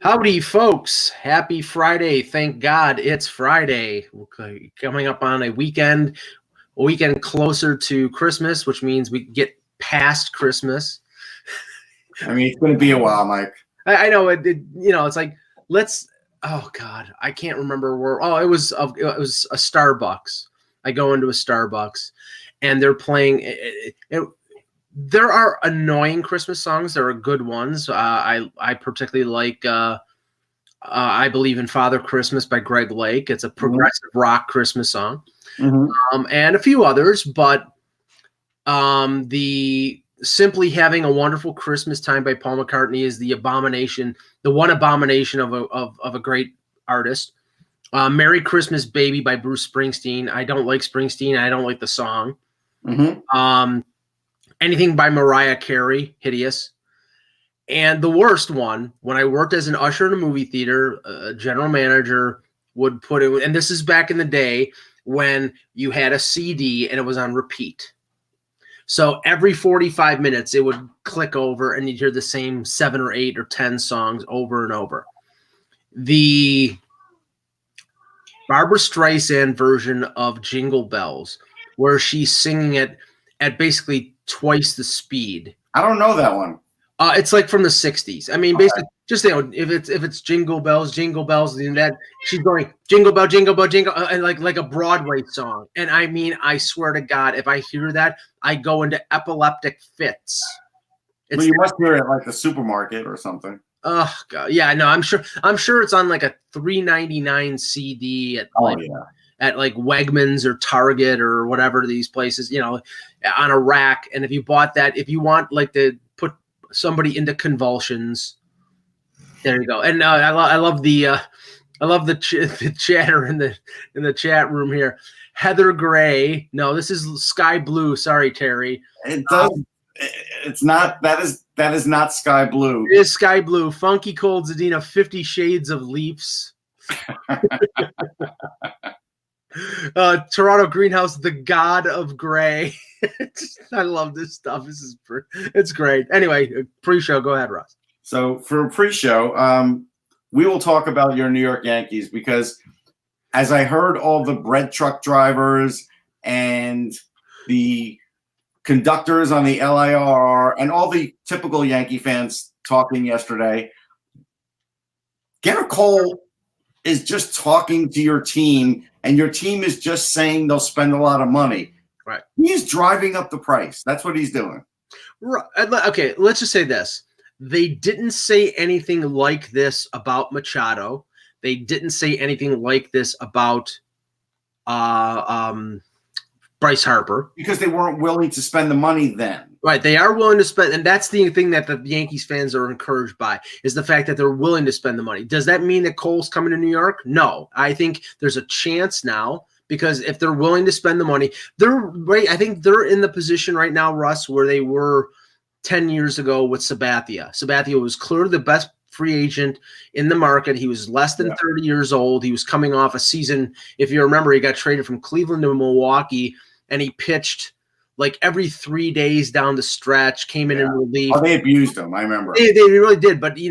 Howdy, folks. Happy Friday. Thank God it's Friday. Okay, coming up on a weekend closer to Christmas, which means we get past Christmas. I mean, it's going to be a while, Mike. I know it's like oh God, I can't remember where. Oh, it was a Starbucks. I go into a Starbucks and they're playing there are annoying Christmas songs. There are good ones. I particularly like I Believe in Father Christmas by Greg Lake. It's a progressive rock Christmas song. And a few others, but the Simply Having a Wonderful Christmas Time by Paul McCartney is the one abomination of a great artist. Merry Christmas Baby by Bruce Springsteen. I don't like Springsteen. I don't like the song. Anything by Mariah Carey, hideous. And the worst one, when I worked as an usher in a movie theater, a general manager would put it, and this is back in the day when you had a CD and it was on repeat. So every 45 minutes, it would click over and you'd hear the same 7 or 8 or 10 songs over and over. The Barbra Streisand version of Jingle Bells, where she's singing it at basically twice the speed. I don't know that one. It's like from the 60s. I mean, basically, just if it's Jingle Bells, and that she's going Jingle Bell, Jingle Bell, Jingle, and like a Broadway song. And I mean, I swear to God, if I hear that, I go into epileptic fits. Well, you must hear it at like the supermarket or something. Oh God, yeah, no, I'm sure it's on like a $3.99 CD at like Wegmans or Target or whatever these places, on a rack. And if you bought that, if you want like to put somebody into convulsions, there you go. And I love the chatter in the chat room here. Heather Gray. No, this is Sky Blue. Sorry, Terry. It does. It's not. That is not Sky Blue. It is Sky Blue. Funky Cold Zadina. 50 Shades of Leafs. Toronto Greenhouse, the God of Gray. I love this stuff. It's great. Anyway, pre-show, go ahead, Russ. So for a pre-show, we will talk about your New York Yankees because as I heard all the bread truck drivers and the conductors on the LIRR and all the typical Yankee fans talking yesterday, Garrett Cole is just talking to your team and your team is just saying they'll spend a lot of money. Right. He's driving up the price. That's what he's doing. Right. Okay, let's just say this. They didn't say anything like this about Machado. They didn't say anything like this about Bryce Harper. Because they weren't willing to spend the money then. Right. They are willing to spend, and that's the thing that the Yankees fans are encouraged by, is the fact that they're willing to spend the money. Does that mean that Cole's coming to New York? No. I think there's a chance now, because if they're willing to spend the money, I think they're in the position right now, Russ, where they were 10 years ago with Sabathia. Sabathia was clearly the best free agent in the market. He was less than 30 years old. He was coming off a season. If you remember, he got traded from Cleveland to Milwaukee, and he pitched like every 3 days down the stretch, came in relief. Oh, they abused him. I remember. They really did. But, he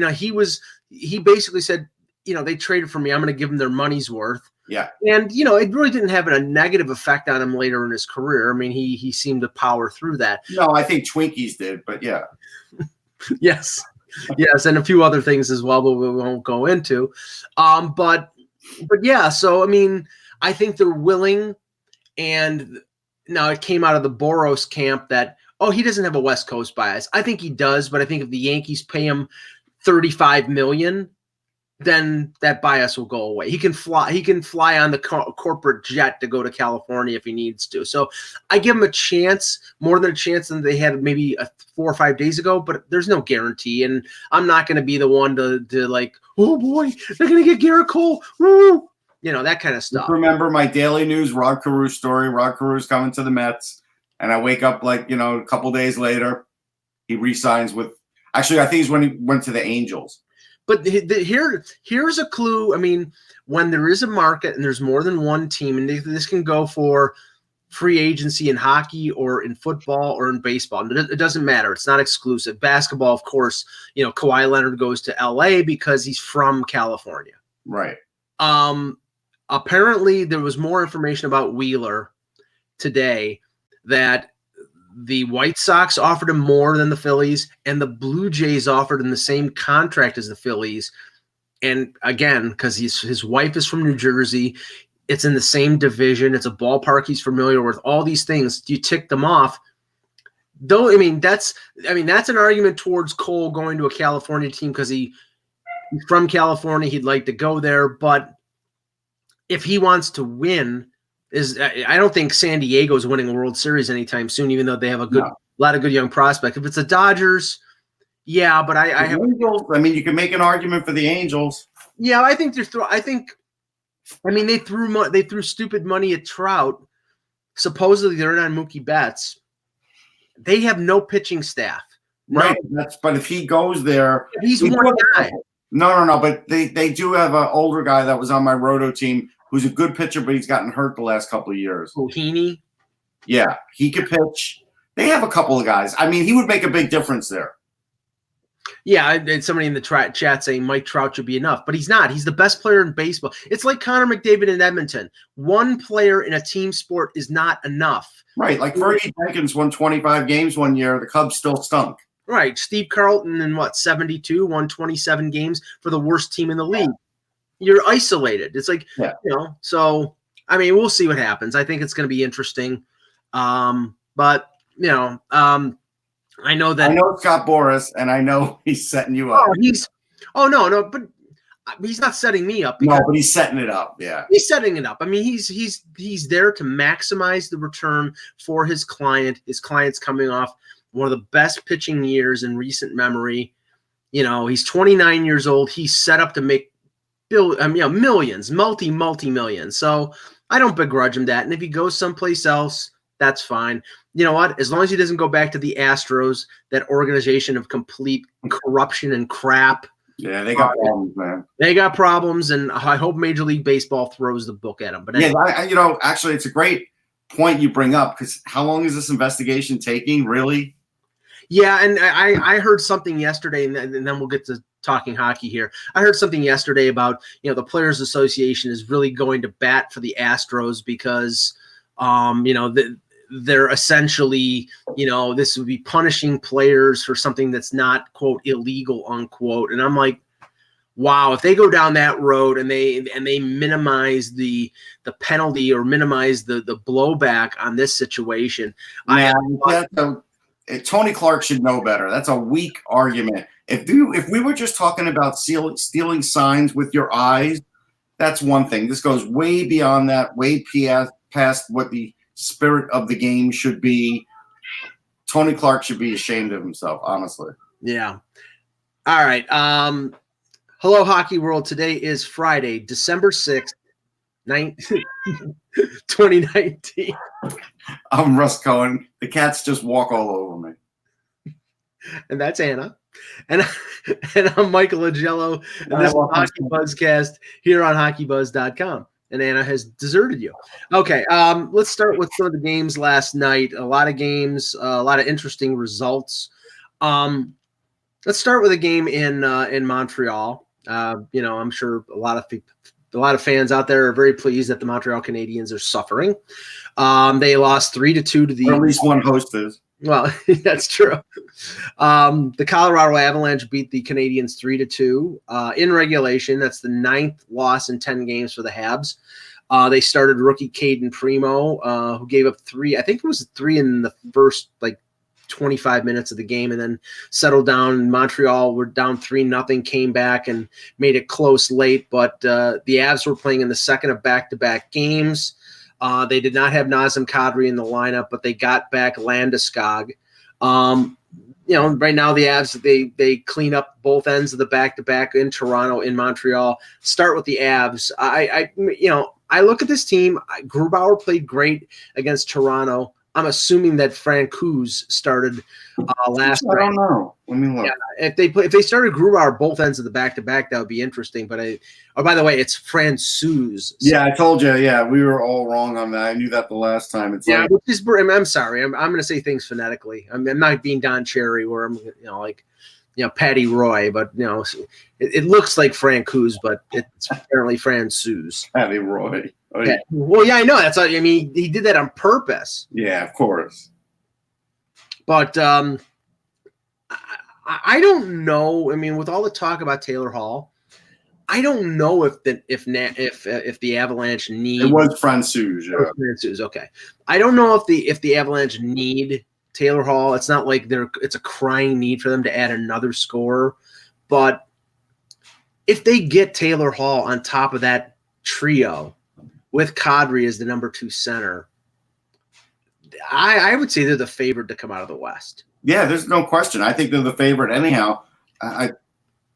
basically said, they traded for me. I'm going to give them their money's worth. Yeah. And, it really didn't have a negative effect on him later in his career. I mean, he seemed to power through that. No, I think Twinkies did, but yeah. Yes. Yes. And a few other things as well, but we won't go into. But yeah, so, I mean, I think they're willing. And now it came out of the Boros camp that, he doesn't have a West Coast bias. I think he does, but I think if the Yankees pay him $35 million, then that bias will go away. He can fly on the corporate jet to go to California if he needs to. So I give him a chance, more than a chance than they had maybe 4 or 5 days ago, but there's no guarantee. And I'm not going to be the one to like, oh boy, they're going to get Garrett Cole. Woo! That kind of stuff. Just remember my daily news Rod Carew story. Rod Carew's coming to the Mets. And I wake up a couple days later, he re-signs with – actually, I think he's when he went to the Angels. But here's a clue. I mean, when there is a market and there's more than one team, and this can go for free agency in hockey or in football or in baseball. It doesn't matter. It's not exclusive. Basketball, of course, Kawhi Leonard goes to LA because he's from California. Right. Apparently there was more information about Wheeler today that the White Sox offered him more than the Phillies, and the Blue Jays offered him the same contract as the Phillies. And again, because his wife is from New Jersey, it's in the same division. It's a ballpark he's familiar with. All these things, you tick them off. Though, that's an argument towards Cole going to a California team because he's from California. He'd like to go there, but if he wants to win, I don't think San Diego's winning a World Series anytime soon, even though they have a lot of good young prospects. If it's the Dodgers, yeah, but I have. Angels, you can make an argument for the Angels. Yeah, I think they threw stupid money at Trout. Supposedly they're in on Mookie Betts. They have no pitching staff. Right. But if he goes there, he's one guy. No. But they do have an older guy that was on my Roto team who's a good pitcher, but he's gotten hurt the last couple of years. Heaney? Yeah, he could pitch. They have a couple of guys. He would make a big difference there. Yeah, and somebody in the chat saying Mike Trout should be enough, but he's not. He's the best player in baseball. It's like Connor McDavid in Edmonton. One player in a team sport is not enough. Right, like Fergie Jenkins won 25 games one year. The Cubs still stunk. Right, Steve Carlton in 72 won 27 games for the worst team in the league. You're isolated. It's like, so, we'll see what happens. I think it's going to be interesting. But, I know Scott Boras, and I know he's setting you up. But he's not setting me up. No, but he's setting it up. Yeah, he's setting it up. He's there to maximize the return for his client. His client's coming off one of the best pitching years in recent memory. He's 29 years old. He's set up to make millions, multi-millions. So I don't begrudge him that. And if he goes someplace else, that's fine. You know what? As long as he doesn't go back to the Astros, that organization of complete corruption and crap. Yeah, they got problems, man. They got problems, and I hope Major League Baseball throws the book at him. But anyway. Actually, it's a great point you bring up because how long is this investigation taking, really? Yeah, and I heard something yesterday, and then we'll get to talking hockey here. I heard something yesterday about, the Players Association is really going to bat for the Astros because, they're essentially, this would be punishing players for something that's not, quote, illegal, unquote. And I'm like, wow, if they go down that road and they minimize the penalty or minimize the blowback on this situation. Yeah, Tony Clark should know better. That's a weak argument. If we were just talking about stealing signs with your eyes, that's one thing. This goes way beyond that, way past what the spirit of the game should be. Tony Clark should be ashamed of himself, honestly. Yeah. All right. Hello, Hockey World. Today is Friday, December 6th, 2019. I'm Russ Cohen. The cats just walk all over me. And that's Anna. And I'm Michael Agello. And this is Hockey Buzzcast here on HockeyBuzz.com. And Anna has deserted you. Okay, let's start with some of the games last night. A lot of games, a lot of interesting results. Let's start with a game in Montreal. I'm sure a lot of fans out there are very pleased that the Montreal Canadiens are suffering. They lost 3-2 to the. Or at least one host is. Well, that's true. The Colorado Avalanche beat the Canadiens 3-2 in regulation. That's the 9th loss in 10 games for the Habs. They started rookie Caden Primo, who gave up 3. I think it was 3 in the first 25 minutes of the game, and then settled down. Montreal were down 3-0, came back and made it close late. But the Avs were playing in the second of back-to-back games. They did not have Nazem Kadri in the lineup, but they got back Landeskog. Right now the Avs, they clean up both ends of the back-to-back in Toronto, in Montreal. Start with the Avs. I look at this team. Grubauer played great against Toronto. I'm assuming that Francouz started last I night. don't know. Let me look. Yeah, if they started Grubauer both ends of the back-to-back, that would be interesting. But by the way, it's Francouz. So. Yeah, I told you. Yeah, we were all wrong on that. I knew that the last time. It's like, I'm sorry. I'm going to say things phonetically. I'm not being Don Cherry, where I'm Patty Roy, but it looks like Francouz, but it's apparently Francouz. Patty Roy. Oh, yeah. Well, yeah, I know. That's. I mean, he did that on purpose. Yeah, of course. But I don't know. I mean, with all the talk about Taylor Hall, I don't know if the Avalanche need. It was Francouz. Yeah. Francouz. Okay. I don't know if the Avalanche need Taylor Hall. It's not like it's a crying need for them to add another scorer, but if they get Taylor Hall on top of that trio with Kadri as the number 2 center, I would say they're the favorite to come out of the West. Yeah, there's no question. I think they're the favorite anyhow. I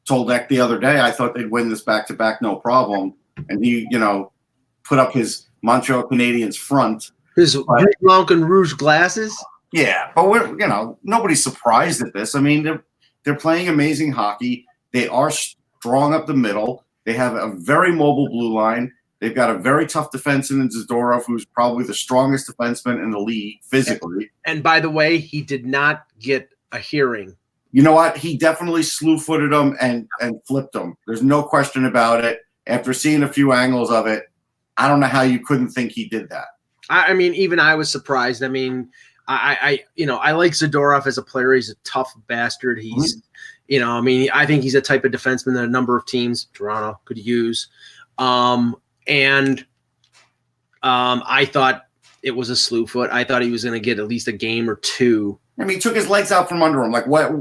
told Eck the other day I thought they'd win this back-to-back no problem, and he, put up his Montreal Canadiens front. His Blanc and Rouge glasses. Yeah, but we're nobody's surprised at this. I mean, they're playing amazing hockey. They are strong up the middle. They have a very mobile blue line. They've got a very tough defenseman in Zadorov, who's probably the strongest defenseman in the league physically. And by the way, he did not get a hearing. You know what? He definitely slew-footed him and flipped him. There's no question about it. After seeing a few angles of it, I don't know how you couldn't think he did that. I mean, even I was surprised. I mean, I like Zadorov as a player. He's a tough bastard. He's, I think he's a type of defenseman that a number of teams, Toronto, could use. I thought it was a slew foot. I thought he was going to get at least a game or two. I mean, he took his legs out from under him. Like, what?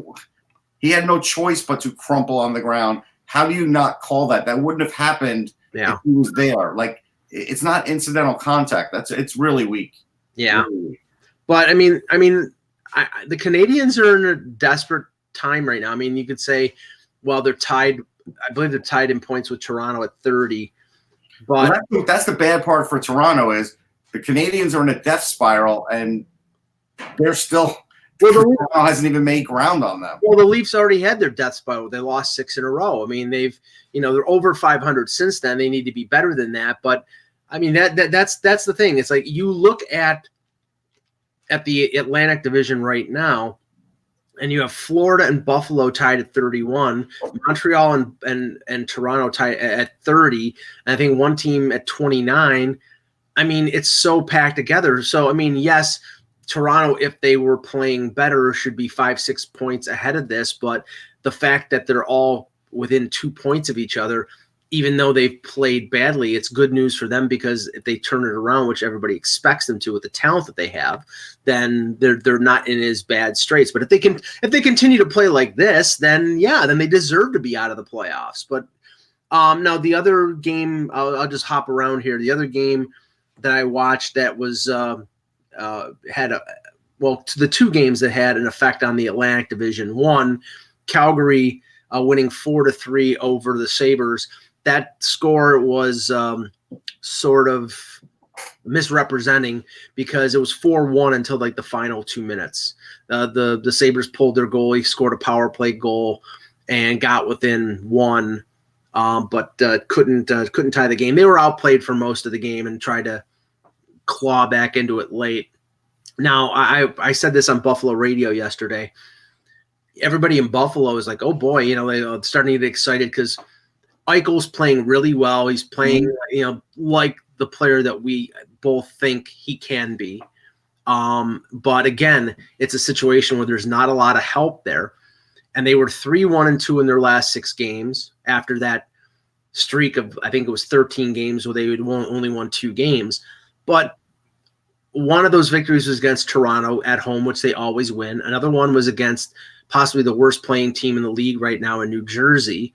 He had no choice but to crumple on the ground. How do you not call that? That wouldn't have happened if he was there. Like, it's not incidental contact. It's really weak. Yeah. Really weak. But I mean, the Canadians are in a desperate time right now. I mean, you could say, well, they're tied. I believe they're tied in points with Toronto at 30. But that's the bad part for Toronto is the Canadians are in a death spiral, and they're still. Toronto hasn't even made ground on them. Well, the Leafs already had their death spiral. They lost 6 in a row. I mean, they're over 500 since then. They need to be better than that. But I mean, that's the thing. It's like you look at the Atlantic Division right now, and you have Florida and Buffalo tied at 31, Montreal and Toronto tied at 30, and I think one team at 29. I mean, it's so packed together. So, I mean, yes, Toronto, if they were playing better, should be 5-6 points ahead of this. But the fact that they're all within 2 points of each other, even though they've played badly, it's good news for them because if they turn it around, which everybody expects them to with the talent that they have, then they're not in as bad straits. But if they continue to play like this, then they deserve to be out of the playoffs. But now the other game, I'll just hop around here. The other game that I watched that was the two games that had an effect on the Atlantic Division. One, Calgary winning 4-3 over the Sabres. That score was sort of misrepresenting because it was 4-1 until like the final 2 minutes. The Sabres pulled their goalie, scored a power play goal, and got within one, but couldn't tie the game. They were outplayed for most of the game and tried to claw back into it late. Now, I said this on Buffalo radio yesterday. Everybody in Buffalo is like, oh boy, they're starting to get excited because Eichel's playing really well. He's playing, like the player that we both think he can be. But again, it's a situation where there's not a lot of help there. And they were 3-1-2 in their last 6 games after that streak of, I think it was 13 games where they had only won 2 games. But one of those victories was against Toronto at home, which they always win. Another one was against possibly the worst playing team in the league right now in New Jersey.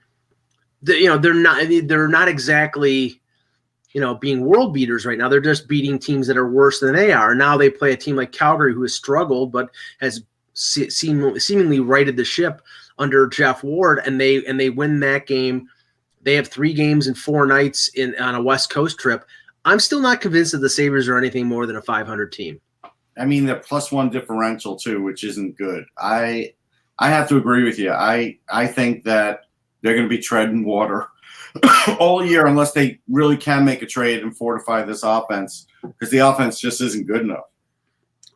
They're not exactly, being world beaters right now. They're just beating teams that are worse than they are. Now they play a team like Calgary, who has struggled but has seemingly righted the ship under Jeff Ward, and they win that game. They have 3 games and 4 nights on a West Coast trip. I'm still not convinced that the Sabres are anything more than a 500 team. I mean, they're +1 differential too, which isn't good. I have to agree with you. I think that they're going to be treading water all year unless they really can make a trade and fortify this offense, because the offense just isn't good enough.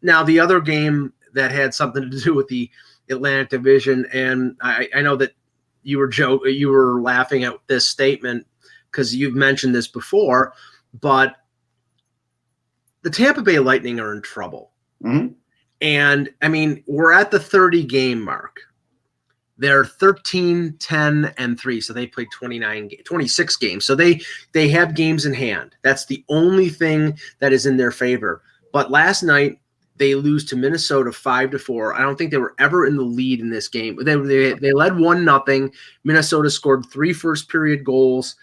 Now, the other game that had something to do with the Atlantic Division, and I know that you were laughing at this statement because you've mentioned this before, but the Tampa Bay Lightning are in trouble. Mm-hmm. And, I mean, we're at the 30-game mark. They're 13, 10, and 3, so they played 26 games. So they have games in hand. That's the only thing that is in their favor. But last night, they lose to Minnesota 5-4. I don't think they were ever in the lead in this game. They led 1-0. Minnesota scored 3 first-period goals.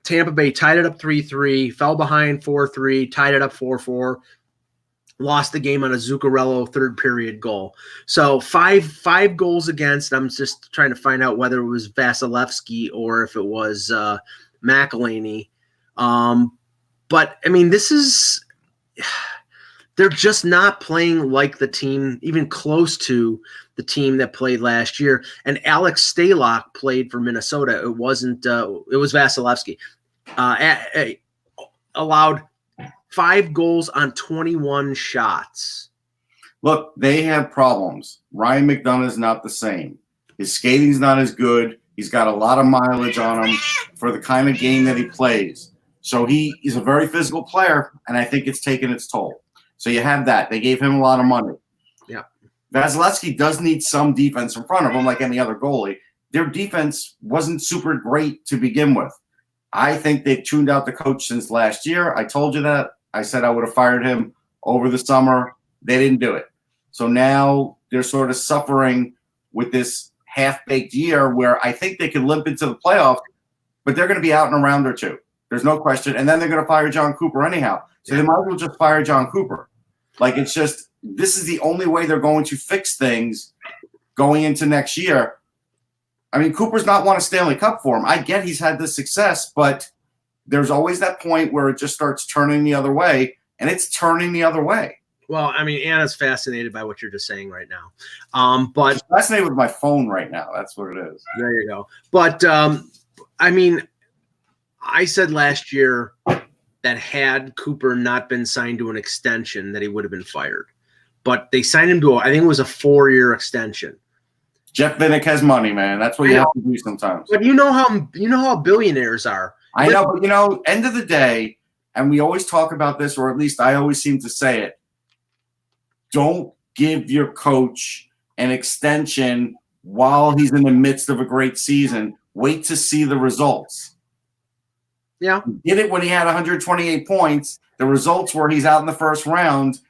Tampa Bay tied it up 3-3, fell behind 4-3, tied it up 4-4. Lost the game on a Zuccarello third-period goal. So five goals against. I'm just trying to find out whether it was Vasilevsky or if it was McElhinney. But, I mean, this is – they're just not playing like the team, even close to the team that played last year. And Alex Stalock played for Minnesota. It wasn't it was Vasilevsky. Allowed 5 goals on 21 shots. Look, they have problems. Ryan McDonough is not the same. His skating's not as good. He's got a lot of mileage on him for the kind of game that he plays. So he's a very physical player, and I think it's taken its toll. So you have that. They gave him a lot of money. Yeah. Vasilevsky does need some defense in front of him, like any other goalie. Their defense wasn't super great to begin with. I think they've tuned out the coach since last year. I told you that. I said I would have fired him over the summer. They didn't do it. So now they're sort of suffering with this half-baked year where I think they can limp into the playoffs, but they're going to be out in a round or two. There's no question. And then they're going to fire John Cooper anyhow. So they might as well just fire John Cooper. Like, it's just, this is the only way they're going to fix things going into next year. I mean, Cooper's not won a Stanley Cup for him. I get he's had this success, but there's always that point where it just starts turning the other way, and it's turning the other way. Well, I mean, Anna's fascinated by what you're just saying right now. But she's fascinated with my phone right now. That's what it is. There you go. But, I mean, I said last year that had Cooper not been signed to an extension that he would have been fired. But they signed him to, I think it was a 4-year extension. Jeff Vinnick has money, man. That's what you have to do sometimes. But you know how billionaires are. I know, but end of the day, and we always talk about this, or at least I always seem to say it, don't give your coach an extension while he's in the midst of a great season. Wait to see the results. Yeah. He did it when he had 128 points. The results were he's out in the first round.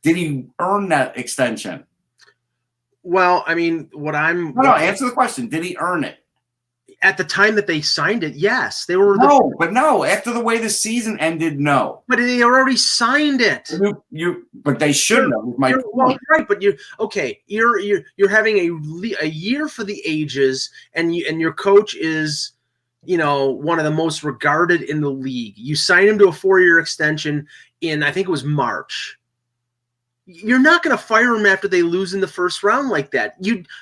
Did he earn that extension? Well, I mean, answer the question. Did he earn it? At the time that they signed it, yes. They were No. After the way the season ended, no. But they already signed it. But they shouldn't have. Well, right, but you're having a year for the ages, and your coach is, one of the most regarded in the league. You sign him to a 4-year extension in, I think it was March. You're not going to fire him after they lose in the first round like that.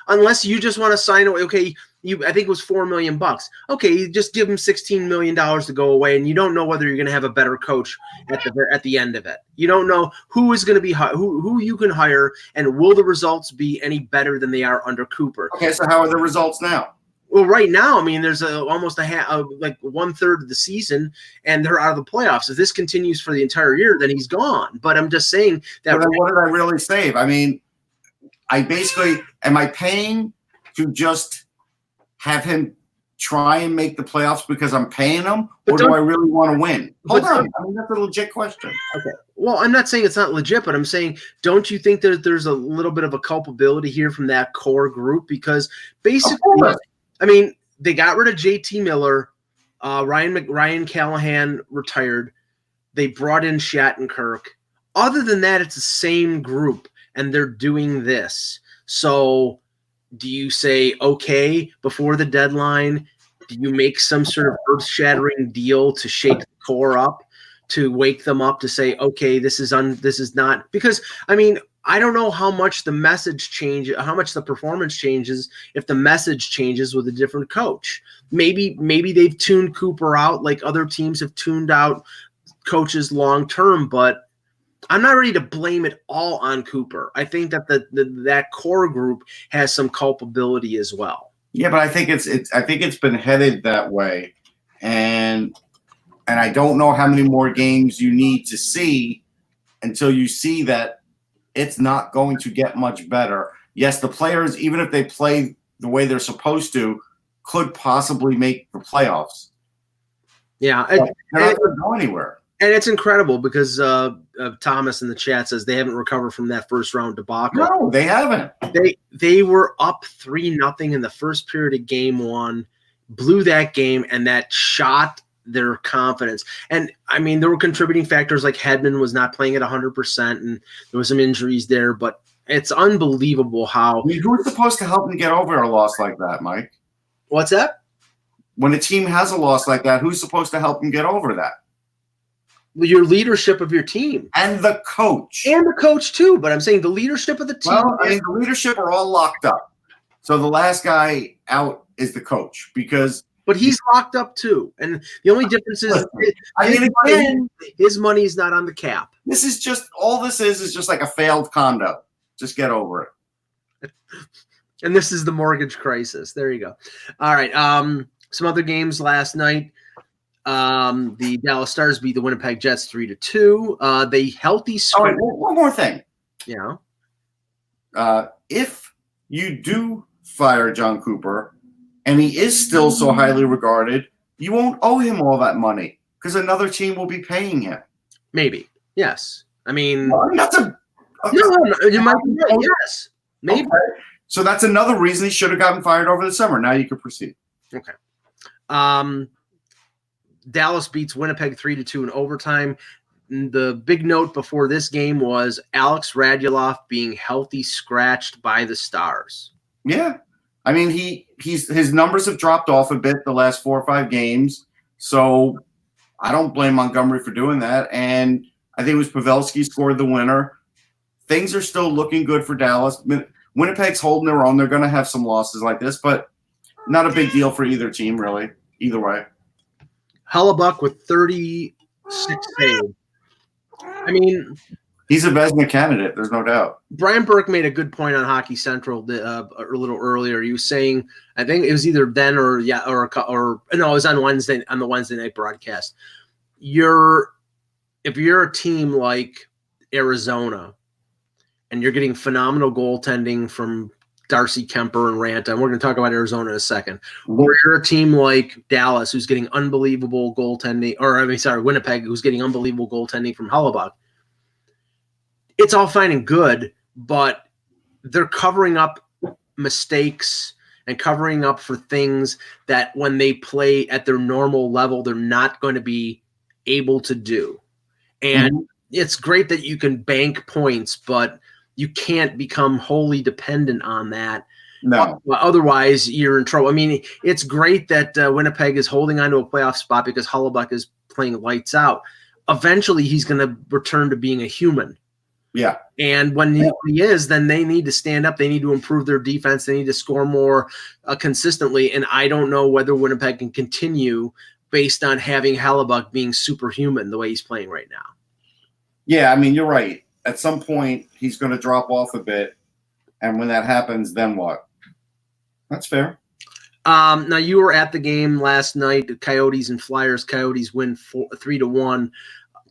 Unless you just want to sign. Okay, I think it was $4 million. Okay, you just give him $16 million to go away, and you don't know whether you're going to have a better coach at the end of it. You don't know who is going to be who you can hire, and will the results be any better than they are under Cooper? Okay, so how are the results now? Well, right now, I mean, there's almost like 1/3 of the season, and they're out of the playoffs. If this continues for the entire year, then he's gone. But I'm just saying that. But what did I really save? I mean, am I paying to just have him try and make the playoffs because I'm paying him, or do I really want to win? Hold on, I mean, that's a legit question. Okay. Well, I'm not saying it's not legit, but I'm saying, don't you think that there's a little bit of a culpability here from that core group? Because basically, I mean, they got rid of JT Miller. Ryan Callahan retired. They brought in Shattenkirk. Other than that, it's the same group, and they're doing this. So do you say, okay, before the deadline, do you make some sort of earth-shattering deal to shake the core up? to wake them up to say, okay, this is not, because I mean, I don't know how much the message changes, how much the performance changes if the message changes with a different coach. Maybe they've tuned Cooper out like other teams have tuned out coaches long term, but I'm not ready to blame it all on Cooper. I think that that core group has some culpability as well. Yeah, but I think it's been headed that way, and I don't know how many more games you need to see until you see that it's not going to get much better. Yes, the players, even if they play the way they're supposed to, could possibly make the playoffs. Yeah, they're not going to go anywhere. And it's incredible because Thomas in the chat says they haven't recovered from that first round debacle. No, they haven't. They were up 3-0 in the first period of game one, blew that game, and that shot their confidence. And I mean, there were contributing factors like Hedman was not playing at 100%, and there was some injuries there. But it's unbelievable how. I mean, who's supposed to help them get over a loss like that, Mike? What's that? When a team has a loss like that, who's supposed to help them get over that? Your leadership of your team. And the coach. And the coach, too. But I'm saying the leadership of the team. Well, I mean, the leadership are all locked up. So the last guy out is the coach because. But he's locked up, too. And the only difference is his money is not on the cap. This is just – all this is just like a failed condo. Just get over it. And this is the mortgage crisis. There you go. All right. Some other games last night. The Dallas Stars beat the Winnipeg Jets 3-2. They healthy. All right, one more thing. Yeah. If you do fire John Cooper and he is still so highly regarded, you won't owe him all that money because another team will be paying him. Maybe. Yes. I mean, that's no, you might be right. Yes. Maybe. Okay. So that's another reason he should have gotten fired over the summer. Now you can proceed. Okay. Dallas beats Winnipeg 3-2 in overtime. The big note before this game was Alex Radulov being healthy scratched by the Stars. Yeah. I mean, his numbers have dropped off a bit the last 4 or 5 games. So I don't blame Montgomery for doing that. And I think it was Pavelski scored the winner. Things are still looking good for Dallas. Winnipeg's holding their own. They're going to have some losses like this, but not a big deal for either team, really, either way. Hellebuck with 36 saves. I mean, he's a Vezina candidate. There's no doubt. Brian Burke made a good point on Hockey Central a little earlier. He was saying, I think it was either then or no, it was on the Wednesday night broadcast. If you're a team like Arizona and you're getting phenomenal goaltending from Darcy Kemper and Ranta, and we're going to talk about Arizona in a second. Or you're a team like Dallas who's getting unbelievable goaltending, Winnipeg who's getting unbelievable goaltending from Hellebuck. It's all fine and good, but they're covering up mistakes and covering up for things that when they play at their normal level, they're not going to be able to do. And it's great that you can bank points, but you can't become wholly dependent on that. No. Otherwise, you're in trouble. I mean, it's great that Winnipeg is holding on to a playoff spot because Hellebuck is playing lights out. Eventually, he's going to return to being a human. Yeah. And when he is, then they need to stand up. They need to improve their defense. They need to score more consistently. And I don't know whether Winnipeg can continue based on having Hellebuck being superhuman the way he's playing right now. Yeah, I mean, you're right. At some point, he's going to drop off a bit. And when that happens, then what? That's fair. Now, you were at the game last night, the Coyotes and Flyers. Coyotes win 3-1.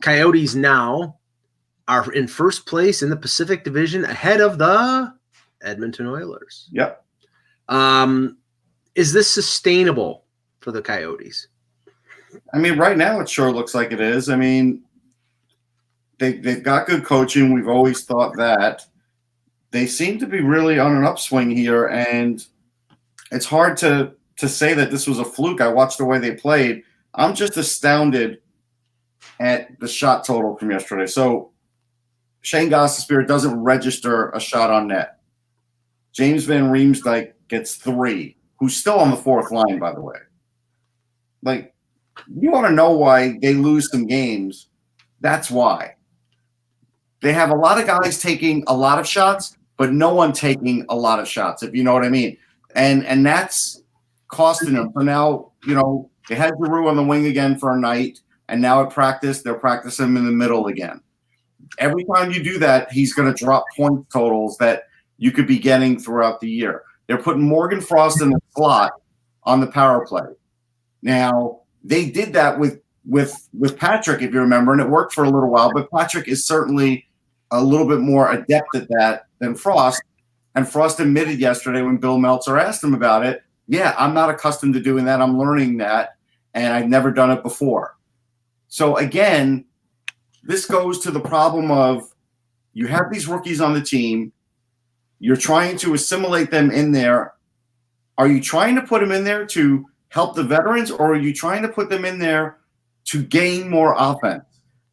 Coyotes now are in first place in the Pacific Division ahead of the Edmonton Oilers. Yep. Is this sustainable for the Coyotes? I mean, right now it sure looks like it is. I mean, they've got good coaching. We've always thought that. They seem to be really on an upswing here, and it's hard to say that this was a fluke. I watched the way they played. I'm just astounded at the shot total from yesterday. So Shane Gostisbehere doesn't register a shot on net. James Van Riemsdyk gets 3, who's still on the 4th line, by the way. Like, you want to know why they lose some games. That's why. They have a lot of guys taking a lot of shots, but no one taking a lot of shots, if you know what I mean. And that's costing them. So now, they had Giroux on the wing again for a night, and now at practice, they're practicing him in the middle again. Every time you do that, he's going to drop point totals that you could be getting throughout the year. They're putting Morgan Frost in the slot on the power play. Now, they did that with Patrick, if you remember, and it worked for a little while, but Patrick is certainly a little bit more adept at that than Frost. And Frost admitted yesterday when Bill Meltzer asked him about it, yeah, I'm not accustomed to doing that. I'm learning that, and I've never done it before. So, again, this goes to the problem of you have these rookies on the team. You're trying to assimilate them in there. Are you trying to put them in there to help the veterans, or are you trying to put them in there to gain more offense?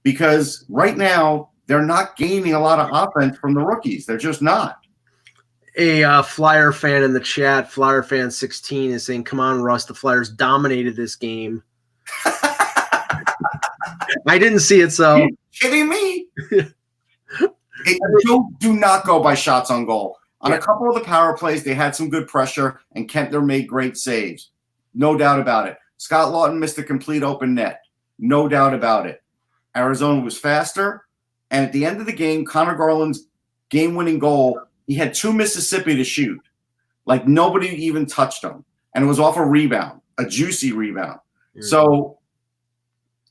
Because right now, they're not gaining a lot of offense from the rookies. They're just not. A Flyer fan in the chat, Flyer fan 16, is saying, come on, Russ, the Flyers dominated this game. I didn't see it, so. Are you kidding me? Do not go by shots on goal. On a couple of the power plays, they had some good pressure, and Kempner made great saves. No doubt about it. Scott Lawton missed a complete open net. No doubt about it. Arizona was faster. And at the end of the game, Connor Garland's game-winning goal, he had 2 Mississippi to shoot. Like nobody even touched him. And it was off a rebound, a juicy rebound. Mm-hmm. So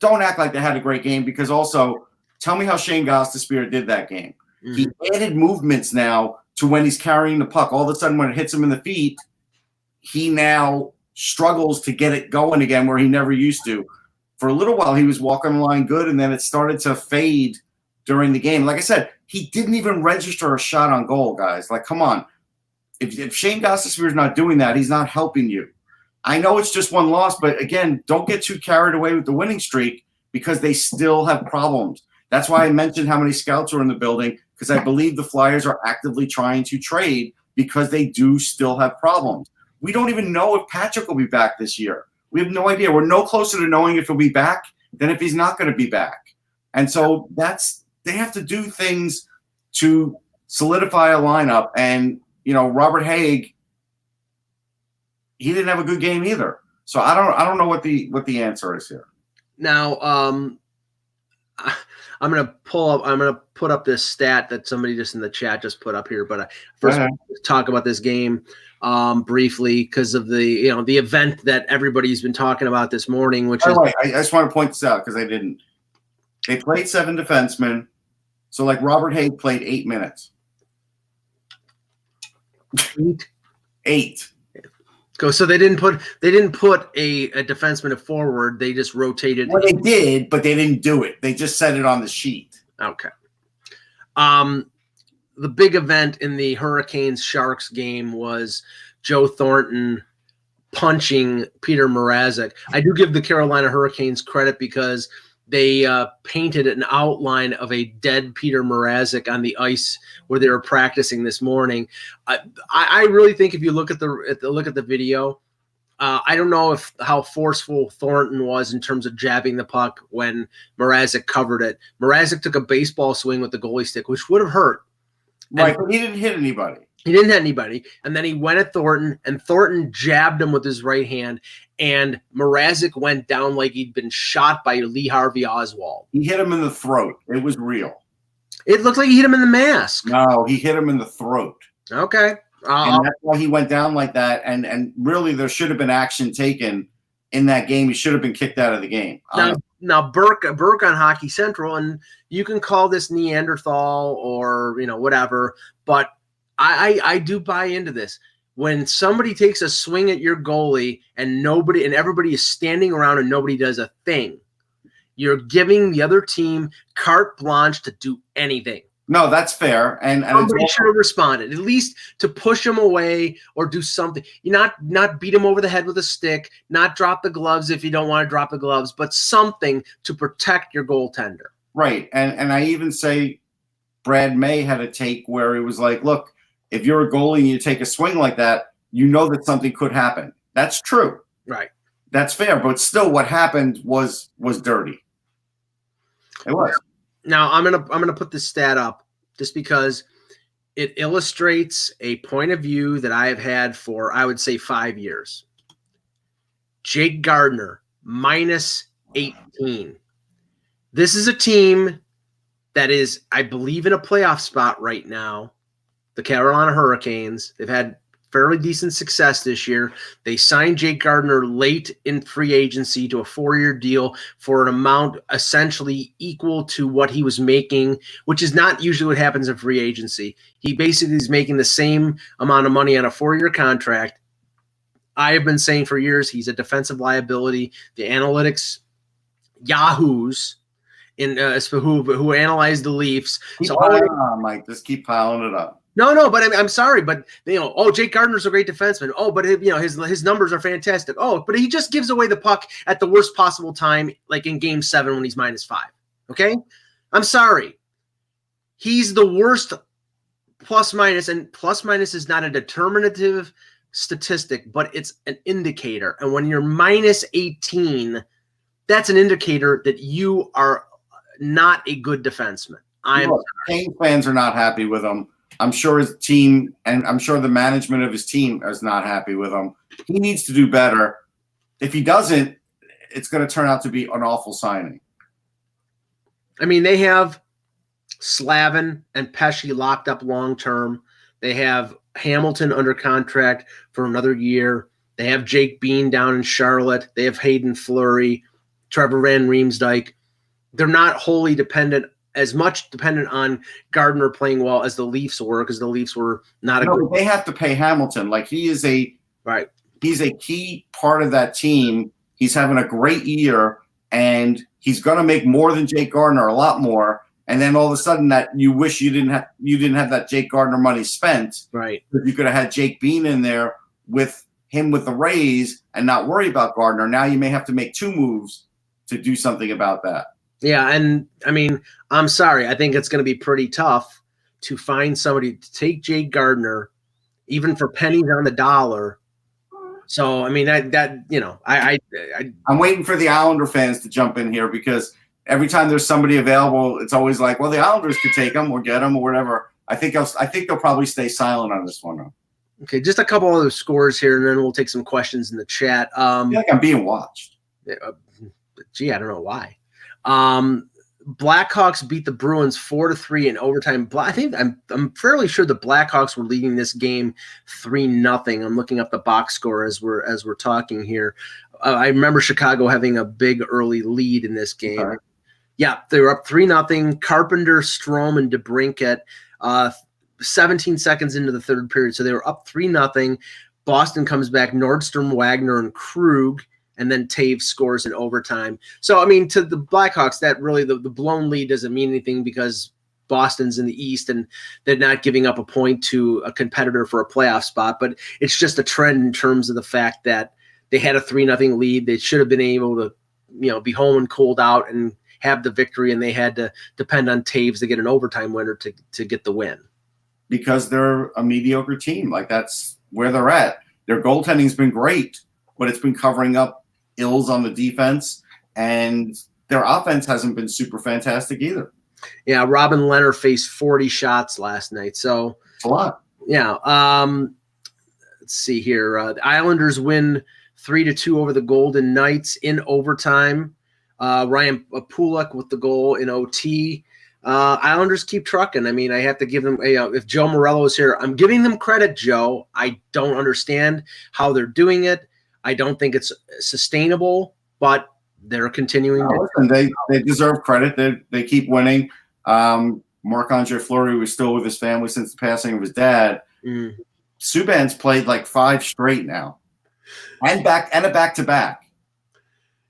don't act like they had a great game, because also tell me how Shane Gostisbehere did that game. Mm-hmm. He added movements now to when he's carrying the puck. All of a sudden when it hits him in the feet, he now struggles to get it going again where he never used to. For a little while, he was walking the line good, and then it started to fade during the game. Like I said, he didn't even register a shot on goal, guys. Like, come on. If Shane Gostisbehere is not doing that, he's not helping you. I know it's just one loss, but again, don't get too carried away with the winning streak, because they still have problems. That's why I mentioned how many scouts are in the building, because I believe the Flyers are actively trying to trade because they do still have problems. We don't even know if Patrick will be back this year. We have no idea. We're no closer to knowing if he'll be back than if he's not going to be back. And so they have to do things to solidify a lineup. And, Robert Haig, he didn't have a good game either. So I don't know what the answer is here. Now, I'm going to put up this stat that somebody just in the chat just put up here, but first talk about this game briefly, because of the event that everybody's been talking about this morning, which is. I just want to point this out because I didn't. They played 7 defensemen, so like Robert Haig played 8 minutes. 8. So they didn't put a defenseman at forward. They just rotated. Well, they did, but they didn't do it. They just set it on the sheet. Okay. The big event in the Hurricanes-Sharks game was Joe Thornton punching Peter Mrazek. I do give the Carolina Hurricanes credit because they painted an outline of a dead Peter Mrazek on the ice where they were practicing this morning. I really think if you look at the video, I don't know how forceful Thornton was in terms of jabbing the puck when Mrazek covered it. Mrazek took a baseball swing with the goalie stick, which would have hurt. Right, but he didn't hit anybody. He didn't hit anybody. And then he went at Thornton, and Thornton jabbed him with his right hand, and Mrazek went down like he'd been shot by Lee Harvey Oswald. He hit him in the throat. It was real. It looked like he hit him in the mask. No, he hit him in the throat. Okay. And that's why he went down like that. And really, there should have been action taken in that game. He should have been kicked out of the game. Now Burke on Hockey Central, and you can call this Neanderthal or whatever, but I do buy into this. When somebody takes a swing at your goalie and everybody is standing around and nobody does a thing, you're giving the other team carte blanche to do anything. No, that's fair. And somebody should have responded, at least to push him away or do something. You not beat him over the head with a stick, not drop the gloves if you don't want to drop the gloves, but something to protect your goaltender. Right. And I even say Brad May had a take where he was like, look, if you're a goalie and you take a swing like that, you know that something could happen. That's true. Right. That's fair. But still what happened was dirty. It was. Now I'm gonna put this stat up just because it illustrates a point of view that I have had for, I would say, 5 years. Jake Gardner, minus 18. This is a team that is, I believe, in a playoff spot right now. The Carolina Hurricanes. They've had fairly decent success this year. They signed Jake Gardner late in free agency to a 4-year deal for an amount essentially equal to what he was making, which is not usually what happens in free agency. He basically is making the same amount of money on a 4-year contract. I have been saying for years he's a defensive liability. The analytics yahoos who analyze the Leafs. Mike, just keep piling it up. No, but I'm sorry, but Jake Gardner's a great defenseman. Oh, but his numbers are fantastic. Oh, but he just gives away the puck at the worst possible time, like in Game 7 when he's -5. Okay, I'm sorry. He's the worst plus-minus, and plus-minus is not a determinative statistic, but it's an indicator. And when you're -18, that's an indicator that you are not a good defenseman. Kane fans are not happy with him. I'm sure his team, and I'm sure the management of his team is not happy with him. He needs to do better. If he doesn't, it's going to turn out to be an awful signing. I mean, they have Slavin and Pesci locked up long-term. They have Hamilton under contract for another year. They have Jake Bean down in Charlotte. They have Hayden Fleury, Trevor Van Riemsdyk. They're not wholly dependent on Gardner playing well as the Leafs were, because the Leafs were not a good. They have to pay Hamilton. Like, he's a key part of that team. He's having a great year, and he's going to make more than Jake Gardner, a lot more. And then all of a sudden, that you wish you didn't have that Jake Gardner money spent. Right. You could have had Jake Bean in there with him with the Rays and not worry about Gardner. Now you may have to make 2 moves to do something about that. Yeah, and I mean, I'm sorry. I think it's going to be pretty tough to find somebody to take Jake Gardner, even for pennies on the dollar. So, I mean, I'm waiting for the Islander fans to jump in here, because every time there's somebody available, it's always like, well, the Islanders could take them or get them or whatever. I think they'll probably stay silent on this one, though. Okay, just a couple other scores here, and then we'll take some questions in the chat. I feel like I'm being watched. Gee, I don't know why. Blackhawks beat the Bruins 4-3 in overtime. I think I'm fairly sure the Blackhawks were leading this game 3-0. I'm looking up the box score as we're talking here. I remember Chicago having a big early lead in this game. Okay. Yeah, they were up 3-0. Carpenter, Strome, and DeBrincat 17 seconds into the third period. So they were up 3-0. Boston comes back. Nordstrom, Wagner, and Krug. And then Taves scores in overtime. So, I mean, to the Blackhawks, that really the blown lead doesn't mean anything, because Boston's in the East and they're not giving up a point to a competitor for a playoff spot. But it's just a trend in terms of the fact that they had a 3-0 lead. They should have been able to, be home and cooled out and have the victory, and they had to depend on Taves to get an overtime winner to get the win. Because they're a mediocre team. Like, that's where they're at. Their goaltending's been great, but it's been covering up ills on the defense, and their offense hasn't been super fantastic either. Yeah, Robin Leonard faced 40 shots last night, so it's a lot. Yeah. Let's see here. The Islanders win 3-2 over the Golden Knights in overtime. Ryan Pulak with the goal in OT. Islanders keep trucking. I mean, I have to give them if Joe Morello is here, I'm giving them credit, Joe. I don't understand how they're doing it. I don't think it's sustainable, but they're continuing. Listen, they deserve credit. They keep winning. Marc-Andre Fleury was still with his family since the passing of his dad. Subban's played like 5 straight now, and a back-to-back.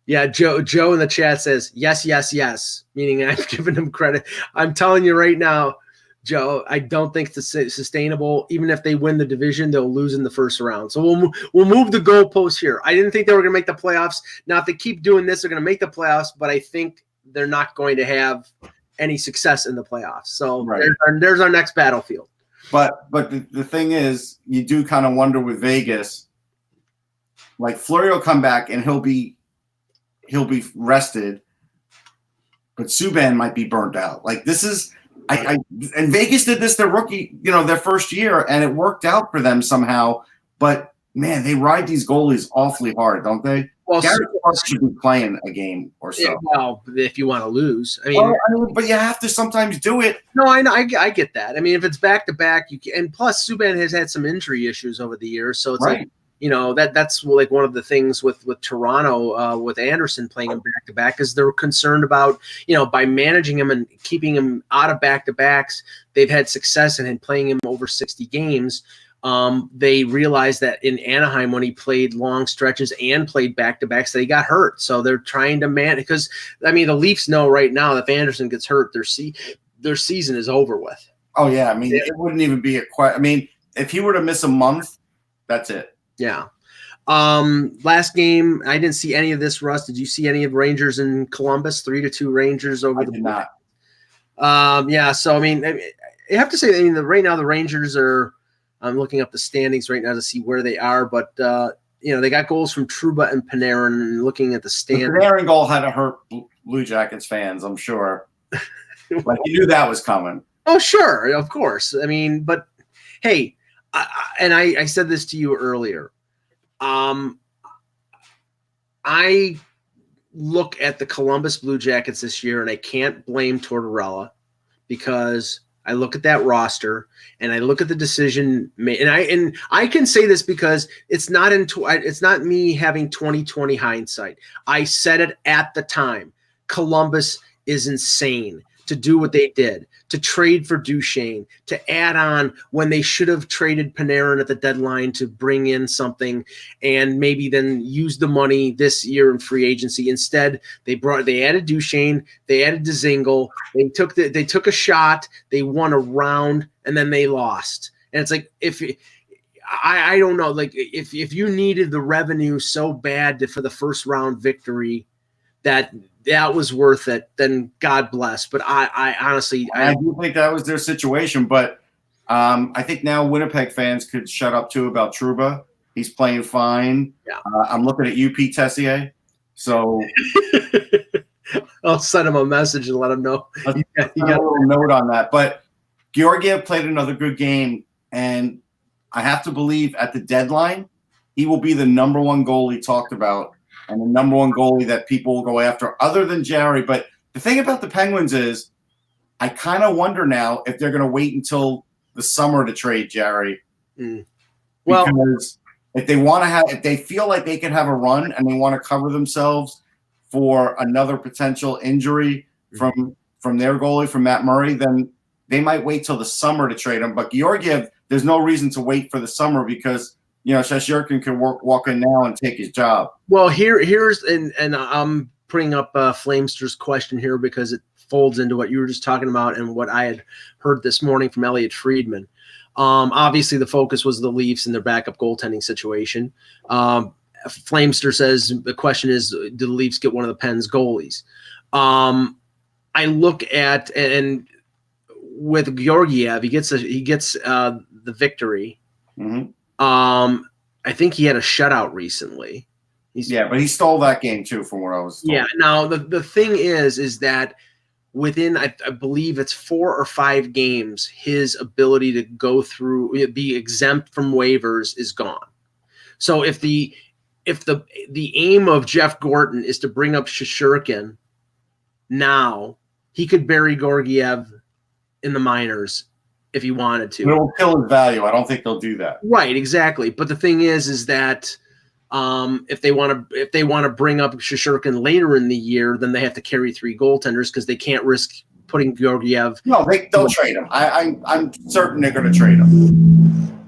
Yeah, Joe in the chat says yes, meaning I've given him credit. I'm telling you right now, Joe, I don't think it's sustainable. Even if they win the division, they'll lose in the first round. So we'll move the goalposts here. I didn't think they were going to make the playoffs. Now, if they keep doing this, they're going to make the playoffs, but I think they're not going to have any success in the playoffs. So right. there's our next battlefield. But the thing is, you do kind of wonder with Vegas, like Fleury will come back and he'll be rested. but Subban might be burnt out. Like this is, and Vegas did this their rookie, their first year, and it worked out for them somehow. But man, they ride these goalies awfully hard, don't they? Well, Gary Clark should be playing a game or so. Yeah, well, if you want to lose, I mean, but you have to sometimes do it. No, I know, I get that. I mean, if it's back to back, you can, and plus Subban has had some injury issues over the years, so it's right. Like that's like one of the things with Toronto with Anderson playing him back to back is they're concerned about by managing him and keeping him out of back to backs, they've had success in playing him over 60 games. They realized that in Anaheim when he played long stretches and played back-to-backs that he got hurt. So they're trying to because, I mean, the Leafs know right now that if Anderson gets hurt, their season is over with. Oh, yeah. I mean, it wouldn't even be I mean, if he were to miss a month, that's it. Yeah. Last game, I didn't see any of this, Russ. Did you see any of Rangers in Columbus? 3-2 Rangers over I did not. Yeah, so, I mean, you have to say, right now the Rangers are – I'm looking up the standings right now to see where they are, but they got goals from Trouba and Panarin. And looking at the standings, the Panarin goal had to hurt Blue Jackets fans, I'm sure. Like you knew that was coming. Oh, sure, of course. I mean, but hey, I said this to you earlier. I look at the Columbus Blue Jackets this year, and I can't blame Tortorella because I look at that roster and I look at the decision made, and I can say this because it's not me having 20/20 hindsight. I said it at the time. Columbus is insane to do what they did, to trade for Duchesne, to add on when they should have traded Panarin at the deadline to bring in something and maybe then use the money this year in free agency. Instead, they added Duchesne, they added Dzingel, they took a shot, they won a round, and then they lost. And it's like I don't know, like if you needed the revenue so bad for the first round victory that was worth it, then God bless. But I honestly, I do think that was their situation. But I think now Winnipeg fans could shut up too about Trouba. He's playing fine. Yeah. I'm looking at UP Tessier. So I'll send him a message and let him know. You got a little note on that. But Georgiev played another good game, and I have to believe at the deadline he will be the number one goalie talked about. And the number one goalie that people will go after other than Jarry. But the thing about the Penguins is I kind of wonder now if they're going to wait until the summer to trade Jarry. Well, because if they feel like they can have a run and they want to cover themselves for another potential injury from their goalie, from Matt Murray, then they might wait till the summer to trade him. But Georgiev, there's no reason to wait for the summer because Shesterkin can walk in now and take his job. Well, here's and I'm putting up Flamester's question here because it folds into what you were just talking about and what I had heard this morning from Elliot Friedman. Obviously, the focus was the Leafs and their backup goaltending situation. Flamester says the question is, do the Leafs get one of the Pens goalies? I look at and with Georgiev, he gets the victory. Mm-hmm. I think he had a shutout recently. But he stole that game too, from what I was told. Yeah. Now the thing is that within I believe it's 4 or 5 games, his ability to go through, be exempt from waivers is gone. So if the aim of Jeff Gorton is to bring up Shesterkin now, he could bury Georgiev in the minors if he wanted to. It will kill his value. I don't think they'll do that. Right, exactly. But the thing is that if they want to bring up Shesterkin later in the year, then they have to carry 3 goaltenders because they can't risk putting Georgiev. No, they'll trade him. I'm certain they're going to trade him.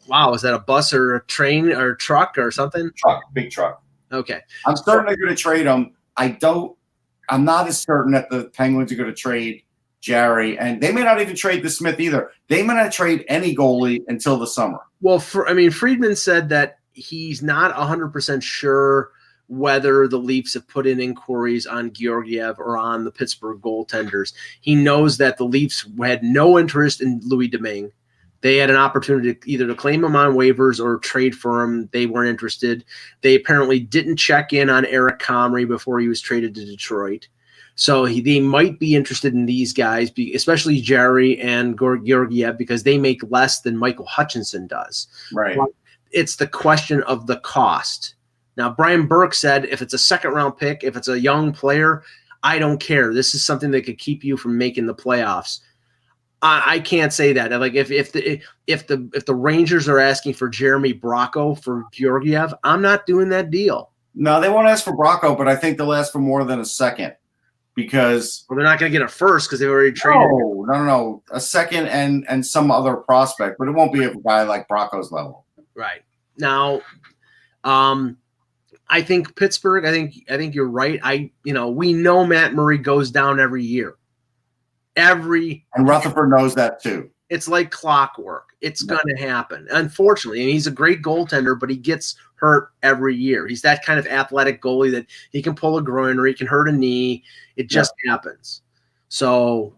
Wow, is that a bus or a train or a truck or something? Big truck. Okay, I'm certain they're going to trade him. I'm not as certain that the Penguins are going to trade Jarry, and they may not even trade the Smith either. They may not trade any goalie until the summer. Well, Friedman said that he's not 100% sure whether the Leafs have put in inquiries on Georgiev or on the Pittsburgh goaltenders. He knows that the Leafs had no interest in Louis Domingue. They had an opportunity either to claim him on waivers or trade for him. They weren't interested. They apparently didn't check in on Eric Comrie before he was traded to Detroit. So they might be interested in these guys, especially Jerry and Georgiev, because they make less than Michael Hutchinson does. Right. But it's the question of the cost. Now, Brian Burke said, if it's a second-round pick, if it's a young player, I don't care. This is something that could keep you from making the playoffs. I can't say that. Like if the Rangers are asking for Jeremy Bracco for Georgiev, I'm not doing that deal. No, they won't ask for Bracco, but I think they'll ask for more than a second because they're not going to get a first because they've already traded. No, a second and some other prospect, but it won't be a guy like Bracco's level. Right now, I think Pittsburgh. I think you're right. We know Matt Murray goes down every year. And Rutherford knows that too. It's like clockwork. It's going to happen. Unfortunately, and he's a great goaltender, but he gets hurt every year. He's that kind of athletic goalie that he can pull a groin or he can hurt a knee. It just happens. So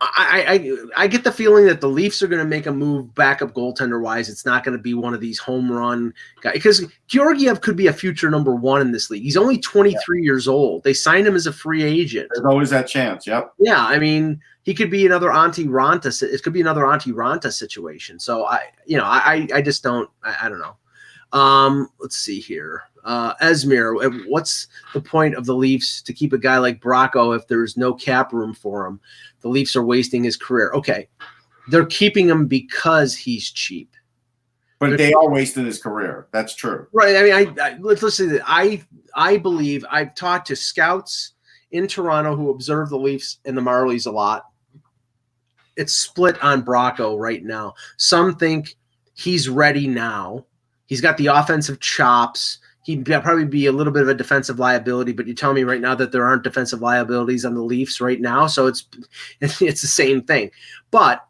I get the feeling that the Leafs are going to make a move backup goaltender wise. It's not going to be one of these home run guys because Georgiev could be a future number one in this league. He's only 23 years old. They signed him as a free agent. There's always that chance. Yep. Yeah. I mean, he could be another Antti Ranta. It could be another Antti Ranta situation. So I just don't, I don't know. Let's see here. Esmir, what's the point of the Leafs to keep a guy like Bracco if there's no cap room for him? The Leafs are wasting his career. Okay, they're keeping him because he's cheap. But they are wasting his career. That's true. Right. I mean, let's listen. I believe I've talked to scouts in Toronto who observe the Leafs and the Marlies a lot. It's split on Bracco right now. Some think he's ready now. He's got the offensive chops. He'd probably be a little bit of a defensive liability, but you tell me right now that there aren't defensive liabilities on the Leafs right now, so it's the same thing. But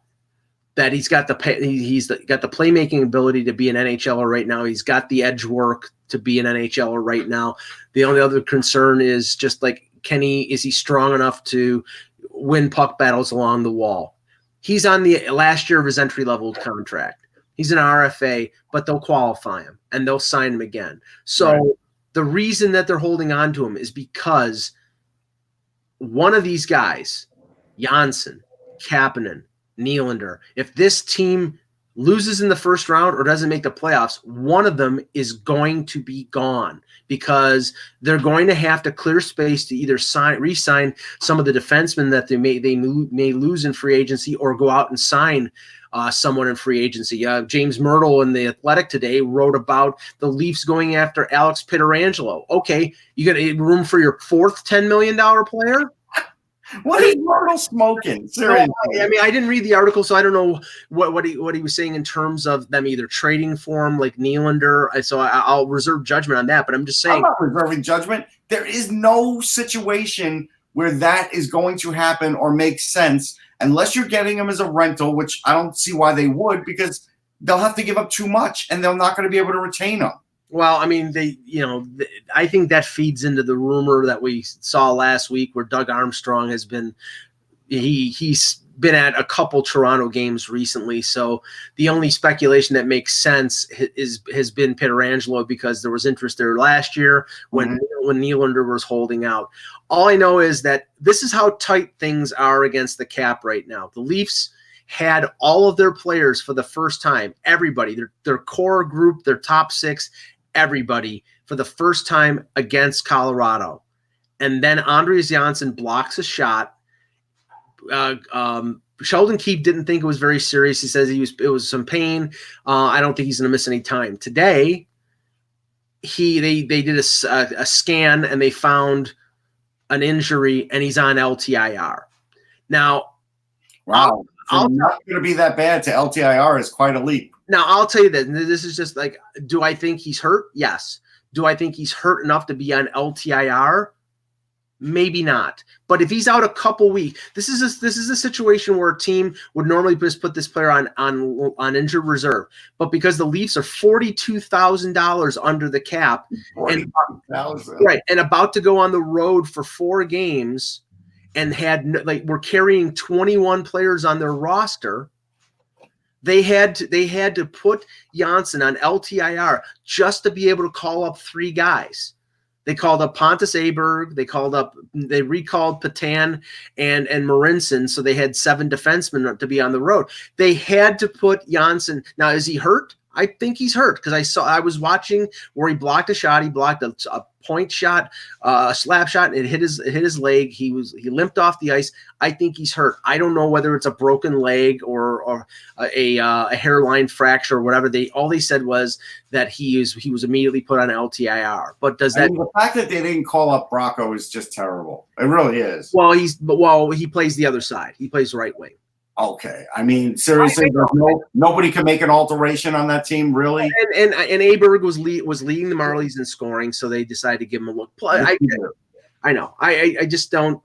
that he's got the playmaking ability to be an NHLer right now. He's got the edge work to be an NHLer right now. The only other concern is just like is he strong enough to win puck battles along the wall? He's on the last year of his entry-level contract. He's an RFA, but they'll qualify him and they'll sign him again. So the reason that they're holding on to him is because one of these guys, Janssen, Kapanen, Nylander, if this team loses in the first round or doesn't make the playoffs, one of them is going to be gone because they're going to have to clear space to either re-sign some of the defensemen that they may lose in free agency or go out and sign someone in free agency. James Myrtle in The Athletic today wrote about the Leafs going after Alex Pietrangelo. Okay, you got room for your fourth $10 million player? What is Myrtle smoking? Seriously. I mean, I didn't read the article, so I don't know what he was saying in terms of them either trading for him like Nylander. So I'll reserve judgment on that, but I'm just saying. I'm not reserving judgment. There is no situation where that is going to happen or make sense unless you're getting him as a rental, which I don't see why they would, because they'll have to give up too much and they're not going to be able to retain him. Well, I mean, I think that feeds into the rumor that we saw last week where Doug Armstrong has been he's been at a couple Toronto games recently. So the only speculation that makes sense has been Pietrangelo because there was interest there last year when Nylander was holding out. All I know is that this is how tight things are against the cap right now. The Leafs had all of their players for the first time, everybody, their core group, their top six, everybody for the first time against Colorado. And then Andreas Janssen blocks a shot. Sheldon Keefe didn't think it was very serious. He says it was some pain. I don't think he's going to miss any time. Today, they did a scan and they found an injury and he's on LTIR. Now, wow. Not going to be that bad to LTIR is quite a leap. Now, I'll tell you that this is just like, do I think he's hurt? Yes. Do I think he's hurt enough to be on LTIR? Maybe not. But if he's out a couple weeks, this is a situation where a team would normally just put this player on injured reserve. But because the Leafs are $42,000 under the cap and about to go on the road for 4 games and were carrying 21 players on their roster, they had to put Janssen on LTIR just to be able to call up 3 guys. They called up Pontus Aberg. They recalled Patan and Marinson, so they had 7 defensemen to be on the road. They had to put Janssen. Now, is he hurt? I think he's hurt because I was watching where he blocked a shot. He blocked a point shot, a slap shot, and it hit his leg. He limped off the ice. I think he's hurt. I don't know whether it's a broken leg or a hairline fracture or whatever. All they said was that he was immediately put on LTIR. But the fact that they didn't call up Bracco is just terrible. It really is. Well, he plays the other side. He plays right wing. Okay, I mean, seriously, nobody can make an alteration on that team, really. And Aberg was leading the Marlies in scoring, so they decided to give him a look. I know. I just don't.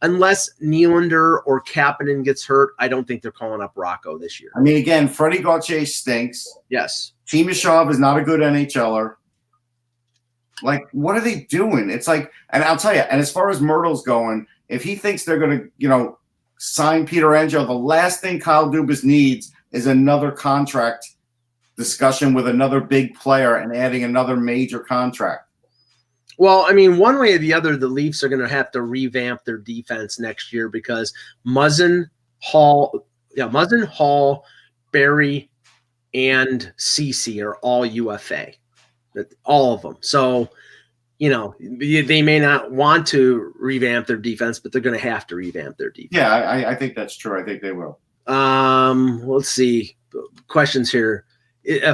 Unless Nylander or Kapanen gets hurt, I don't think they're calling up Rocco this year. I mean, again, Freddie Gauthier stinks. Yes, Timashov is not a good NHLer. Like, what are they doing? It's like, and I'll tell you. And as far as Myrtle's going, if he thinks they're going to, sign Peter Angelo, the last thing Kyle Dubas needs is another contract discussion with another big player and adding another major contract. Well, I mean, one way or the other, the Leafs are going to have to revamp their defense next year because Muzzin, Hall, Barry, and Ceci are all UFA. All of them. So, they may not want to revamp their defense, but they're going to have to revamp their defense. Yeah, I think that's true. I think they will. Let's see. Questions here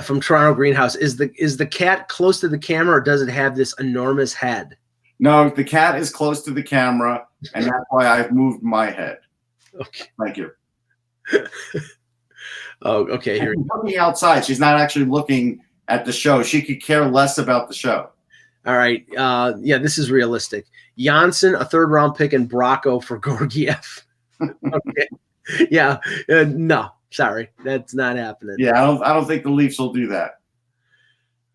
from Toronto Greenhouse. Is the cat close to the camera, or does it have this enormous head? No, the cat is close to the camera, and that's why I've moved my head. Okay. Thank you. Oh, okay. Here. She's looking outside. She's not actually looking at the show. She could care less about the show. All right. This is realistic. Janssen, a 3rd-round pick, and Bracco for Georgiev. Okay. Yeah. No, sorry. That's not happening. Yeah, I don't think the Leafs will do that.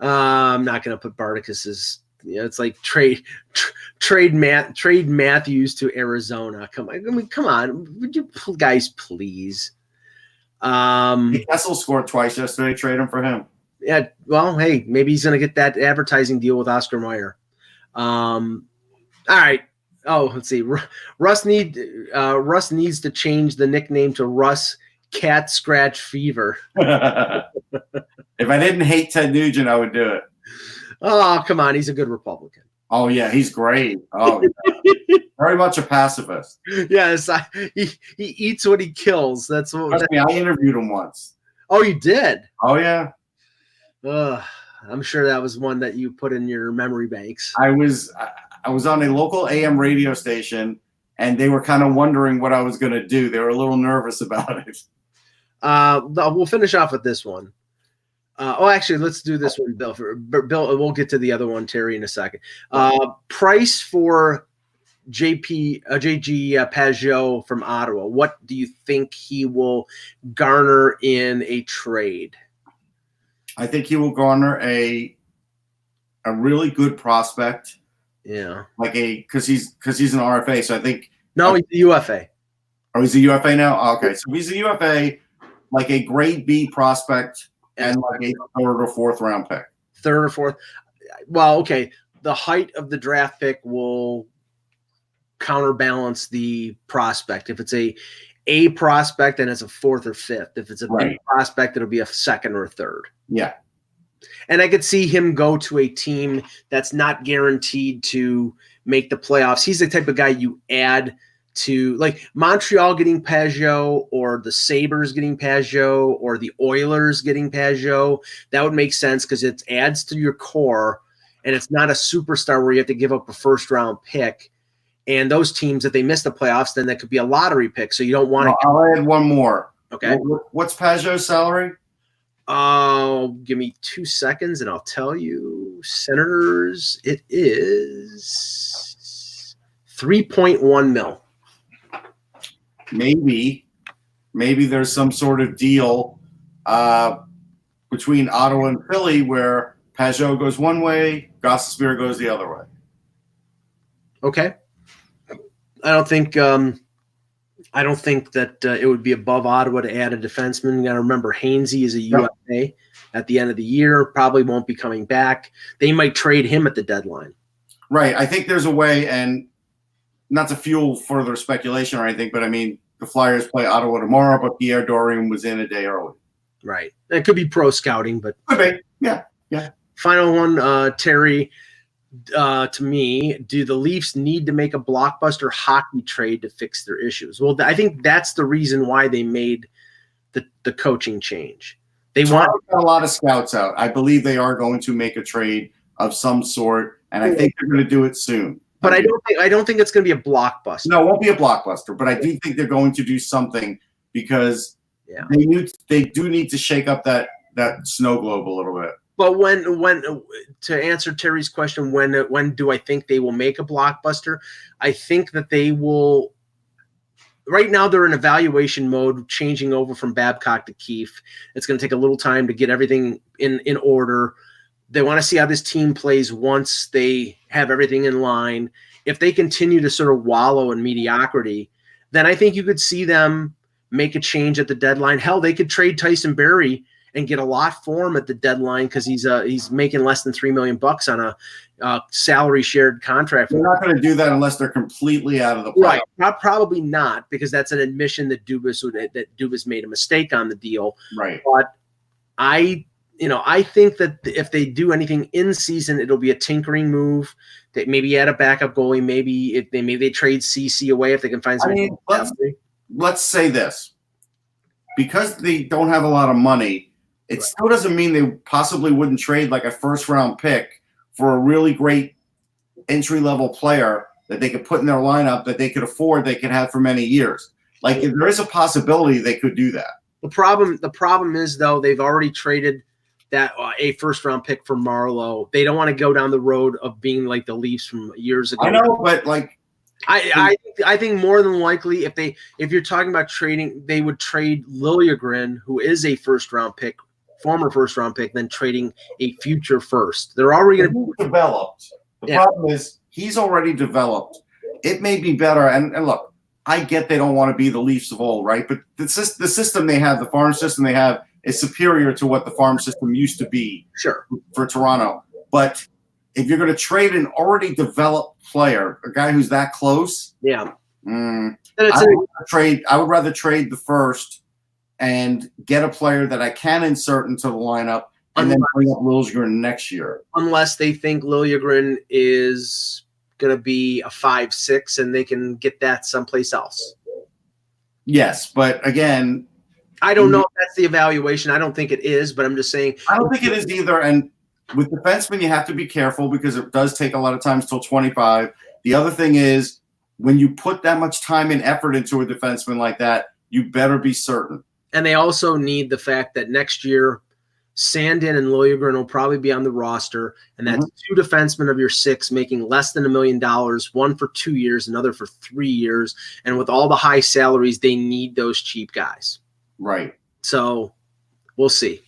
I'm not going to put Barticus's. It's like trade Matthews to Arizona. Come on. Would you guys please? Kessel scored twice yesterday. Trade him for him. Yeah, well, hey, maybe he's going to get that advertising deal with Oscar Mayer. All right. Oh, let's see. Russ needs to change the nickname to Russ Cat Scratch Fever. If I didn't hate Ted Nugent, I would do it. Oh, come on. He's a good Republican. Oh, yeah, he's great. Oh, yeah. Very much a pacifist. Yes, he eats what he kills. That's what. Trust me, I interviewed him once. Oh, you did? Oh, yeah. I'm sure that was one that you put in your memory banks. I was on a local AM radio station, and they were kind of wondering what I was going to do. They were a little nervous about it. We'll finish off with this one. Actually, let's do this one, Bill. Bill, we'll get to the other one, Terry, in a second. Price for JG Pajot from Ottawa. What do you think he will garner in a trade? I think he will garner a really good prospect. Yeah, because he's an RFA. So I think he's a UFA. Oh, he's a UFA now. Oh, okay, so he's a UFA, like a grade B prospect, and like a 3rd or 4th round pick. 3rd or 4th. Well, okay. The height of the draft pick will counterbalance the prospect. If it's a prospect, then it's a 4th or 5th. If it's a B prospect, it'll be a 2nd or 3rd. Yeah. And I could see him go to a team that's not guaranteed to make the playoffs. He's the type of guy you add to, like Montreal getting Pajot, or the Sabres getting Pajot, or the Oilers getting Pajot. That would make sense because it adds to your core, and it's not a superstar where you have to give up a 1st-round pick. And those teams, if they miss the playoffs, then that could be a lottery pick. So you don't want to. I'll add one more. Okay. What's Pajot's salary? Give me 2 seconds and I'll tell you. Senators, it is 3.1 mil. Maybe there's some sort of deal between Ottawa and Philly where Pajot goes one way, Gostisbehere goes the other way. Okay. I don't think that it would be above Ottawa to add a defenseman. You got to remember, Hainsey is a UFA at the end of the year. Probably won't be coming back. They might trade him at the deadline. Right. I think there's a way, and not to fuel further speculation or anything, but I mean, the Flyers play Ottawa tomorrow, but Pierre Dorian was in a day early. Right. It could be pro scouting, but could be. Yeah. Final one, Terry. To me, do the Leafs need to make a blockbuster hockey trade to fix their issues? Well, I think that's the reason why they made the coaching change. They want a lot of scouts out. I believe they are going to make a trade of some sort, and I think they're going to do it soon. But I don't think it's going to be a blockbuster. No, it won't be a blockbuster. But I do think they're going to do something because they do need to shake up that snow globe a little bit. But when to answer Terry's question, when do I think they will make a blockbuster? I think that they will. Right now, they're in evaluation mode, changing over from Babcock to Keefe. It's going to take a little time to get everything in order. They want to see how this team plays once they have everything in line. If they continue to sort of wallow in mediocrity, then I think you could see them make a change at the deadline. Hell, they could trade Tyson Barrie and get a lot for him at the deadline because he's making less than $3 million on a salary shared contract. They're not going to do that unless they're completely out of the play. Right, probably not, because that's an admission that Dubas made a mistake on the deal. Right, but I think that if they do anything in season, it'll be a tinkering move. That maybe add a backup goalie. Maybe they trade CC away if they can find something. Let's say this, because they don't have a lot of money. It still doesn't mean they possibly wouldn't trade like a first-round pick for a really great entry-level player that they could put in their lineup that they could afford, they could have for many years. Like, if there is a possibility they could do that. The problem is, though, they've already traded that a first-round pick for Marlowe. They don't want to go down the road of being like the Leafs from years ago. I know, but like I think more than likely if you're talking about trading, they would trade Liljegren, who is a former first round pick, then trading a future first. They're already going to be developed. The problem is he's already developed. It may be better. And look, I get they don't want to be the Leafs of old, right? But the system they have, the farm system they have, is superior to what the farm system used to be. Sure. For Toronto. But if you're going to trade an already developed player, a guy who's that close, I would rather trade the first and get a player that I can insert into the lineup and then bring up Liljegren next year. Unless they think Liljegren is going to be a 5-6 and they can get that someplace else. Yes, but again, I don't know if that's the evaluation. I don't think it is, but I'm just saying. I don't think it is either. And with defensemen, you have to be careful because it does take a lot of times till 25. The other thing is when you put that much time and effort into a defenseman like that, you better be certain. And they also need the fact that next year, Sandin and Liljegren will probably be on the roster, and that's two defensemen of your 6 making less than $1 million, one for 2 years, another for 3 years. And with all the high salaries, they need those cheap guys. Right. So we'll see.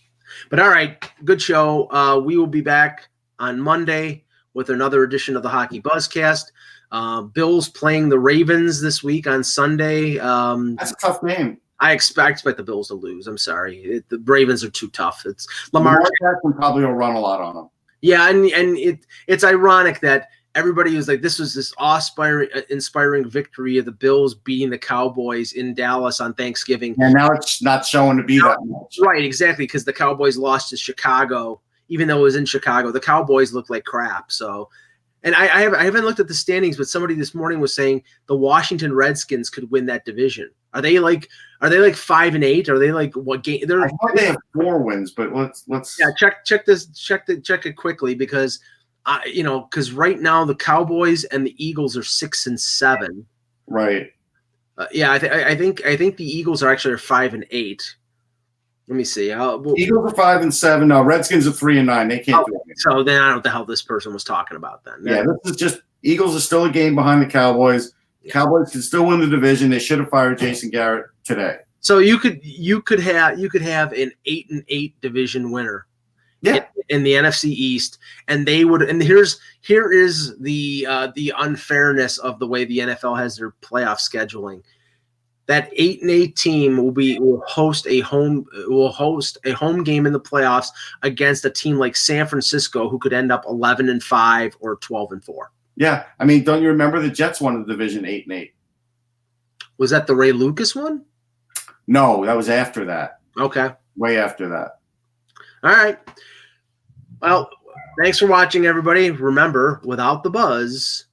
But all right, good show. We will be back on Monday with another edition of the Hockey Buzzcast. Bills playing the Ravens this week on Sunday. That's a tough game. I expect the Bills to lose. I'm sorry. The Ravens are too tough. It's Lamar Jackson probably will run a lot on them. Yeah, and it's ironic that everybody was like, this was this inspiring victory of the Bills beating the Cowboys in Dallas on Thanksgiving. And now it's not showing to be that much. Right, exactly, because the Cowboys lost to Chicago. Even though it was in Chicago, the Cowboys looked like crap. So, and I haven't looked at the standings, but somebody this morning was saying the Washington Redskins could win that division. Are they like 5-8? Are they like what game? I thought they have 4 wins, but let's check it quickly because because right now the Cowboys and the Eagles are 6-7. Right. I think the Eagles are actually 5-8. Let me see. Eagles are 5-7. No, Redskins are 3-9. They can't do it. So then I don't know what the hell this person was talking about then. Yeah, this is just Eagles are still a game behind the Cowboys. Yeah. Cowboys can still win the division. They should have fired Jason Garrett today. So you could have an 8-8 division winner. Yeah. In the NFC East, and they would. And here is the unfairness of the way the NFL has their playoff scheduling. That 8-8 team will host a home game in the playoffs against a team like San Francisco, who could end up 11-5 or 12-4. Yeah, I mean, don't you remember the Jets won the division 8-8? Was that the Ray Lucas one? No, that was after that. Okay. Way after that. All right. Well, thanks for watching, everybody. Remember, without the buzz,